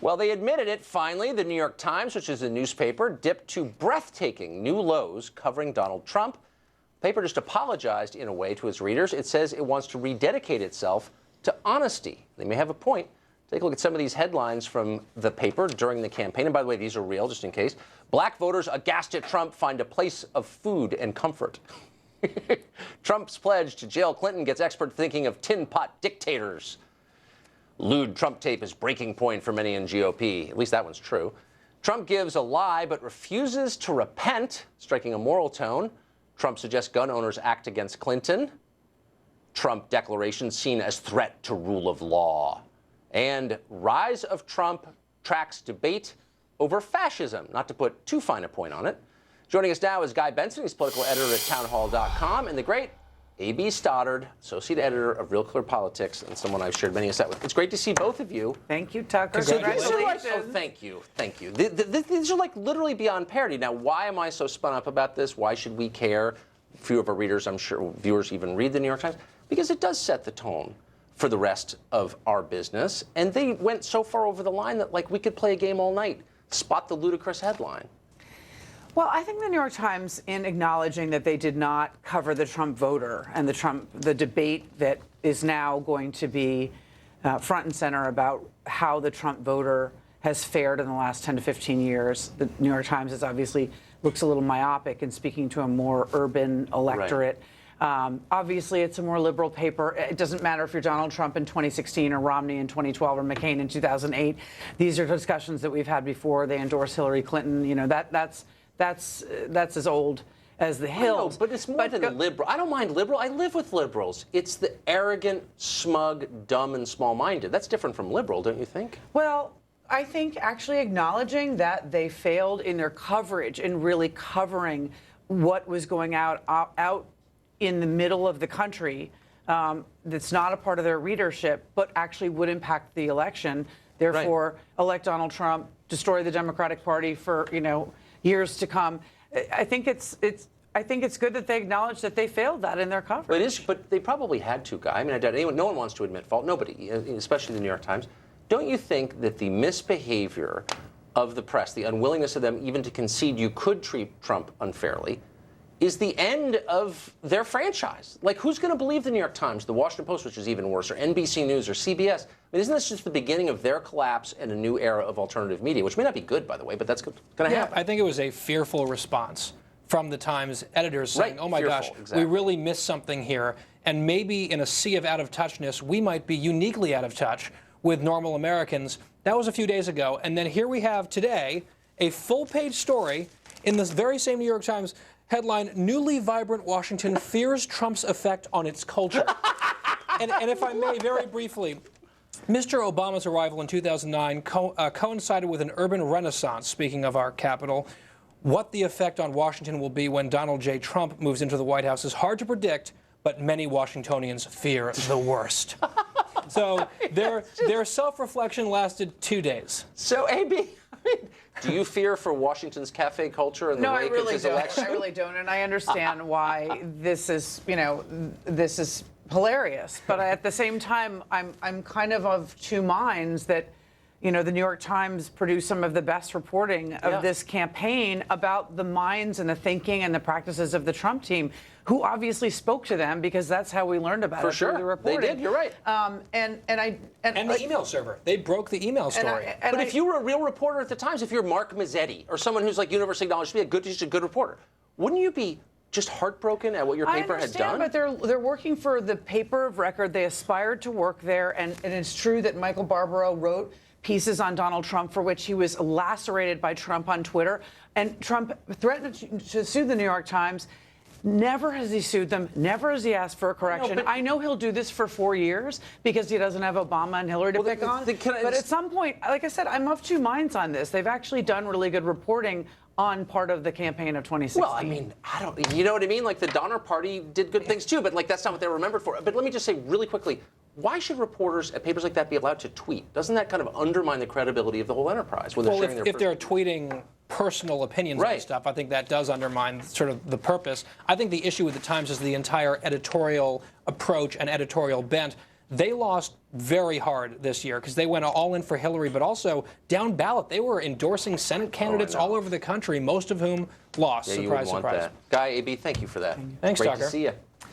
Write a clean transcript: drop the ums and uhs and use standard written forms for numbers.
Well, they admitted it finally. The New York Times, which is a newspaper, dipped to breathtaking new lows covering Donald Trump. The paper just apologized in a way to its readers. It says it wants to rededicate itself to honesty. They may have a point. Take a look at some of these headlines from the paper during the campaign. And by the way, these are real, just in case. Black voters aghast at Trump find a place of food and comfort. Trump's pledge to jail Clinton gets expert thinking of tin pot dictators. Lewd Trump tape is breaking point for many in GOP. At least that one's true. Trump gives a lie but refuses to repent, striking a moral tone. Trump suggests gun owners act against Clinton. Trump declaration seen as threat to rule of law. And rise of Trump tracks debate over fascism, not to put too fine a point on it. Joining us now is Guy Benson. He's political editor at townhall.com, and the great A.B. Stoddard, associate editor of Real Clear Politics, and someone I've shared many a set with. It's great to see both of you. Thank you, Tucker. Congratulations. Thank you. Thank you. These are like literally beyond parody. Now, why am I so spun up about this? Why should we care? Few of our readers, I'm sure, viewers even read the New York Times. Because it does set the tone for the rest of our business. And they went so far over the line that, like, we could play a game all night. Spot the ludicrous headline. Well, I think the New York Times, in acknowledging that they did not cover the Trump voter and the debate that is now going to be front and center about how the Trump voter has fared in the last 10 to 15 years. The New York Times is obviously looks a little myopic in speaking to a more urban electorate. Right. Obviously, it's a more liberal paper. It doesn't matter if you're Donald Trump in 2016 or Romney in 2012 or McCain in 2008. These are discussions that we've had before. They endorse Hillary Clinton. You know, that's as old as the Hill. I know, but it's more than liberal. I don't mind liberal. I live with liberals. It's the arrogant, smug, dumb, and small-minded. That's different from liberal, don't you think? Well, I think actually acknowledging that they failed in their coverage, in really covering what was going out in the middle of the country, that's not a part of their readership, but actually would impact the election. Therefore, elect Donald Trump, destroy the Democratic Party for, years to come. I think it's good that they acknowledge that they failed that in their coverage. But they probably had to, Guy. I mean, I doubt anyone. No one wants to admit fault. Nobody, especially the New York Times. Don't you think that the misbehavior of the press, the unwillingness of them even to concede you could treat Trump unfairly, is the end of their franchise? Like, who's going to believe the New York Times, the Washington Post, which is even worse, or NBC News, or CBS? I mean, isn't this just the beginning of their collapse and a new era of alternative media, which may not be good, by the way, but that's going to happen? I think it was a fearful response from the Times editors saying, oh my gosh, exactly. We really missed something here. And maybe in a sea of out-of-touchness, we might be uniquely out of touch with normal Americans. That was a few days ago. And then here we have today a full-page story in this very same New York Times. Headline, newly vibrant Washington fears Trump's effect on its culture. and if I may, very briefly, Mr. Obama's arrival in 2009 coincided with an urban renaissance, speaking of our capital. What the effect on Washington will be when Donald J. Trump moves into the White House is hard to predict, but many Washingtonians fear the worst. So their self-reflection lasted 2 days. So, A.B., do you fear for Washington's cafe culture in the wake of his election? No, I really don't, and I understand why this is hilarious. But at the same time, I'm kind of two minds that, the New York Times produced some of the best reporting of this campaign about the minds and the thinking and the practices of the Trump team, who obviously spoke to them because that's how we learned about it through the reporting. They did. You're right. And the email server. They broke the email story. But if you were a real reporter at the Times, if you're Mark Mazzetti or someone who's like universally acknowledged to be just a good reporter, wouldn't you be just heartbroken at what your paper had done? But they're working for the paper of record. They aspired to work there, and it's true that Michael Barbaro wrote pieces on Donald Trump for which he was lacerated by Trump on Twitter, and Trump threatened to sue the New York Times. Never has he sued them. Never has he asked for a correction. I know he'll do this for 4 years because he doesn't have Obama and Hillary to pick on. But at some point, like I said, I'm of two minds on this. They've actually done really good reporting on part of the campaign of 2016. Well, I mean, you know what I mean? Like, the Donner Party did good things too, but like that's not what they're remembered for. But let me just say really quickly, why should reporters at papers like that be allowed to tweet? Doesn't that kind of undermine the credibility of the whole enterprise? When they're sharing if they're tweeting personal opinions on stuff, I think that does undermine sort of the purpose. I think the issue with the Times is the entire editorial approach and editorial bent. they lost very hard this year because they went all in for Hillary, but also down ballot. They were endorsing Senate candidates all over the country, most of whom lost. Yeah, surprise, you would want surprise. that. Guy, AB, thank you for that. Thanks, Great Tucker. to see you.